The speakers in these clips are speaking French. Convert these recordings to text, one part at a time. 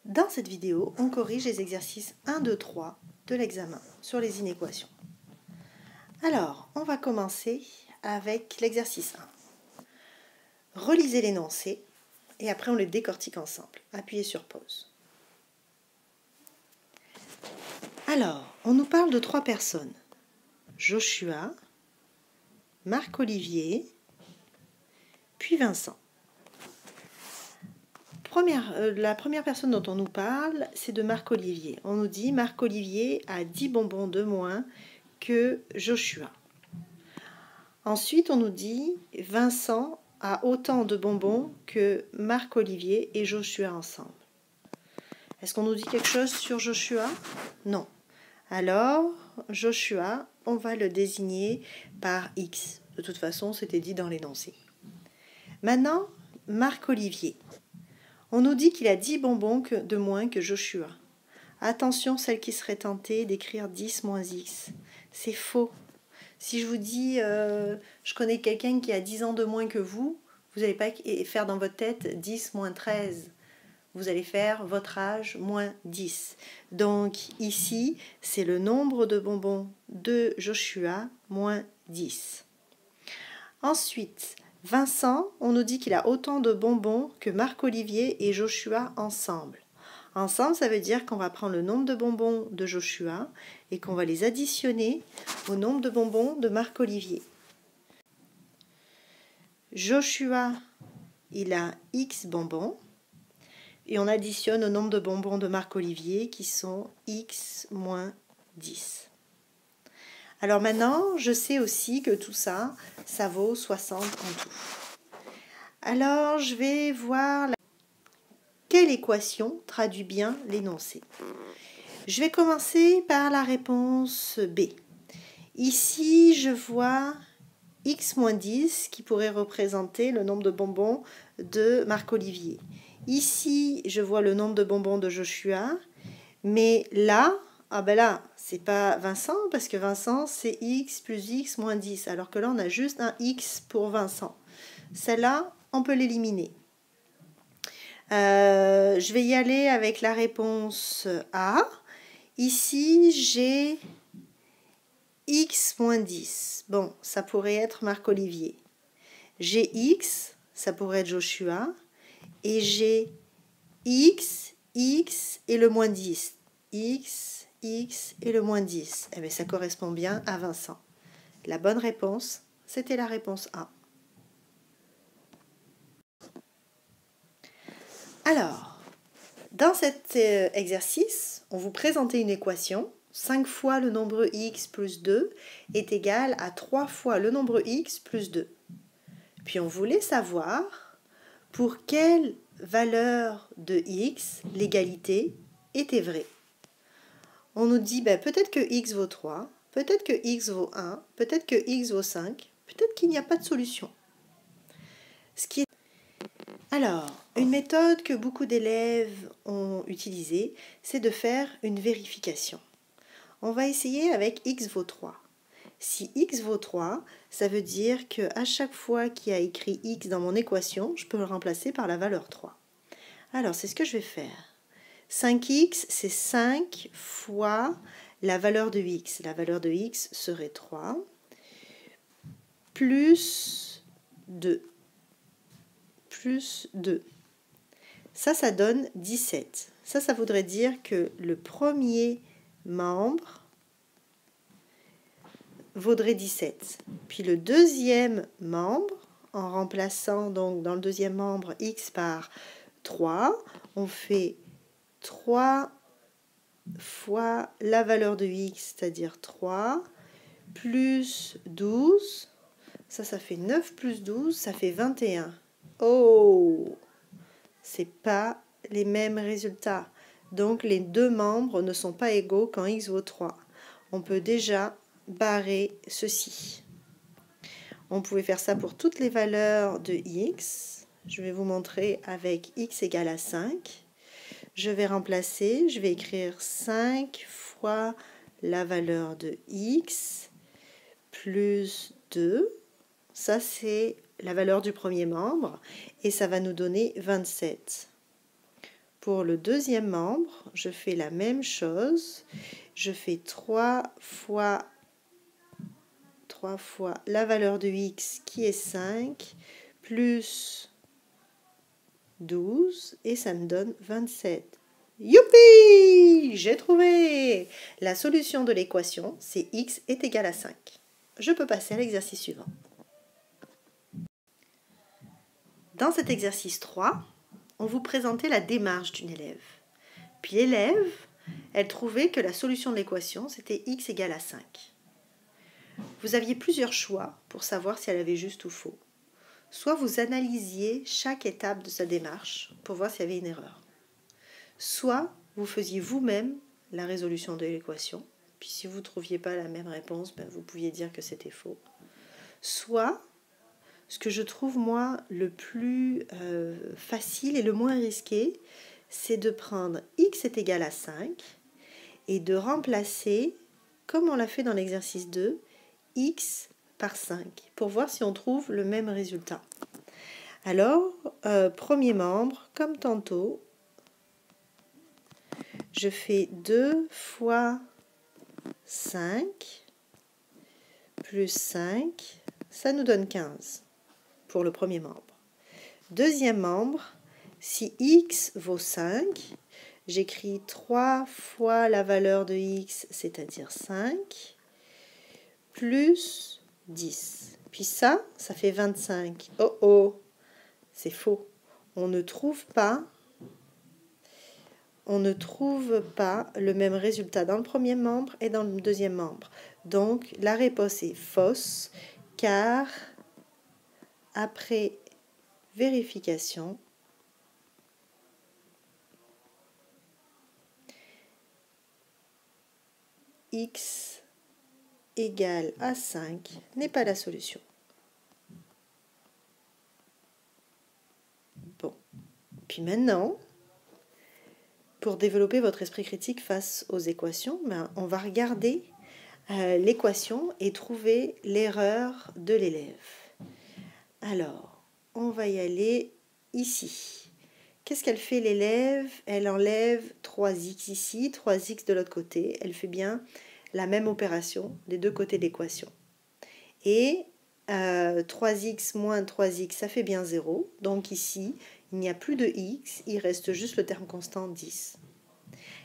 Dans cette vidéo, on corrige les exercices 1, 2, 3 de l'examen sur les inéquations. Alors, on va commencer avec l'exercice 1. Relisez l'énoncé et après on les décortique ensemble. Appuyez sur pause. Alors, on nous parle de 3 personnes. Joshua, Marc-Olivier, puis Vincent. La première personne dont on nous parle, c'est de Marc-Olivier. On nous dit Marc-Olivier a 10 bonbons de moins que Joshua. Ensuite, on nous dit Vincent a autant de bonbons que Marc-Olivier et Joshua ensemble. Est-ce qu'on nous dit quelque chose sur Joshua? Non. Alors, Joshua, on va le désigner par X. De toute façon, c'était dit dans l'énoncé. Maintenant, Marc-Olivier. On nous dit qu'il a 10 bonbons de moins que Joshua. Attention, celle qui serait tentée d'écrire 10 moins X. C'est faux. Si je vous dis, je connais quelqu'un qui a 10 ans de moins que vous n'allez pas faire dans votre tête 10 moins 13. Vous allez faire votre âge moins 10. Donc ici, c'est le nombre de bonbons de Joshua moins 10. Ensuite, Vincent, on nous dit qu'il a autant de bonbons que Marc-Olivier et Joshua ensemble. Ensemble, ça veut dire qu'on va prendre le nombre de bonbons de Joshua et qu'on va les additionner au nombre de bonbons de Marc-Olivier. Joshua, il a X bonbons et on additionne au nombre de bonbons de Marc-Olivier qui sont X moins 10. Alors maintenant, je sais aussi que tout ça, ça vaut 60 en tout. Alors, je vais voir quelle équation traduit bien l'énoncé. Je vais commencer par la réponse B. Ici, je vois X moins 10 qui pourrait représenter le nombre de bonbons de Marc-Olivier. Ici, je vois le nombre de bonbons de Joshua, mais là, c'est pas Vincent, parce que Vincent, c'est X plus X moins 10, alors que là, on a juste un X pour Vincent. Celle-là, on peut l'éliminer. Je vais y aller avec la réponse A. Ici, j'ai X moins 10. Bon, ça pourrait être Marc-Olivier. J'ai X, ça pourrait être Joshua. Et j'ai X, X et le moins 10. X, X et le moins 10. Eh bien, ça correspond bien à Vincent. La bonne réponse, c'était la réponse A. Alors, dans cet exercice, on vous présentait une équation. 5 fois le nombre x plus 2 est égal à 3 fois le nombre x plus 2. Puis on voulait savoir pour quelle valeur de x l'égalité était vraie. On nous dit peut-être que x vaut 3, peut-être que x vaut 1, peut-être que x vaut 5, peut-être qu'il n'y a pas de solution. Alors, une méthode que beaucoup d'élèves ont utilisée, c'est de faire une vérification. On va essayer avec x vaut 3. Si x vaut 3, ça veut dire qu'à chaque fois qu'il y a écrit x dans mon équation, je peux le remplacer par la valeur 3. Alors, c'est ce que je vais faire. 5x, c'est 5 fois la valeur de x. La valeur de x serait 3, plus 2. Plus 2. Ça donne 17. Ça voudrait dire que le premier membre vaudrait 17. Puis le deuxième membre, en remplaçant donc dans le deuxième membre x par 3, on fait 3 fois la valeur de x, c'est-à-dire 3, plus 12. Ça fait 9 plus 12, ça fait 21. Oh! C'est pas les mêmes résultats. Donc les deux membres ne sont pas égaux quand x vaut 3. On peut déjà barrer ceci. On pouvait faire ça pour toutes les valeurs de x. Je vais vous montrer avec x égale à 5. Je vais remplacer, je vais écrire 5 fois la valeur de x plus 2. Ça, c'est la valeur du premier membre et ça va nous donner 27. Pour le deuxième membre, je fais la même chose. Je fais 3 fois la valeur de x qui est 5, plus 12, et ça me donne 27. Youpi! J'ai trouvé! La solution de l'équation, c'est x est égal à 5. Je peux passer à l'exercice suivant. Dans cet exercice 3, on vous présentait la démarche d'une élève. Puis l'élève, elle trouvait que la solution de l'équation, c'était x égale à 5. Vous aviez plusieurs choix pour savoir si elle avait juste ou faux. Soit vous analysiez chaque étape de sa démarche pour voir s'il y avait une erreur. Soit vous faisiez vous-même la résolution de l'équation, puis si vous ne trouviez pas la même réponse, vous pouviez dire que c'était faux. Soit, ce que je trouve moi le plus facile et le moins risqué, c'est de prendre x est égal à 5 et de remplacer, comme on l'a fait dans l'exercice 2, x par 5 pour voir si on trouve le même résultat. Alors, premier membre, comme tantôt, je fais 2 fois 5 plus 5, ça nous donne 15 pour le premier membre. Deuxième membre, si x vaut 5, j'écris 3 fois la valeur de x, c'est-à-dire 5, plus 10. Puis ça fait 25. Oh oh, c'est faux. On ne trouve pas le même résultat dans le premier membre et dans le deuxième membre. Donc, la réponse est fausse, car après vérification, x égale à 5 n'est pas la solution. Bon, puis maintenant, pour développer votre esprit critique face aux équations, on va regarder l'équation et trouver l'erreur de l'élève. Alors, on va y aller ici. Qu'est-ce qu'elle fait l'élève? Elle enlève 3x ici, 3x de l'autre côté. Elle fait bien la même opération des deux côtés de l'équation. Et 3x moins 3x, ça fait bien 0. Donc ici, il n'y a plus de x, il reste juste le terme constant 10.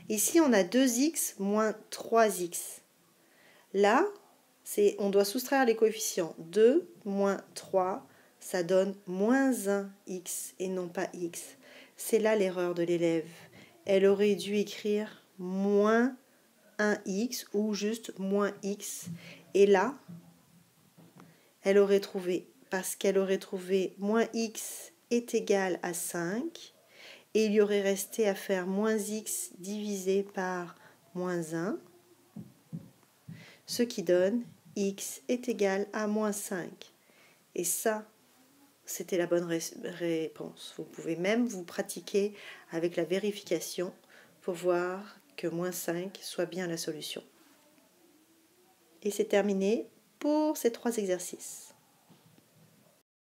Ici, on a 2x moins 3x. Là, on doit soustraire les coefficients. 2 moins 3, ça donne moins 1x et non pas x. C'est là l'erreur de l'élève. Elle aurait dû écrire moins 1x ou juste moins x. Et là, elle aurait trouvé, parce qu'elle aurait trouvé moins x est égal à 5, et il y aurait resté à faire moins x divisé par moins 1, ce qui donne x est égal à moins 5. Et ça, c'était la bonne réponse. Vous pouvez même vous pratiquer avec la vérification pour voir que moins 5 soit bien la solution. Et c'est terminé pour ces 3 exercices.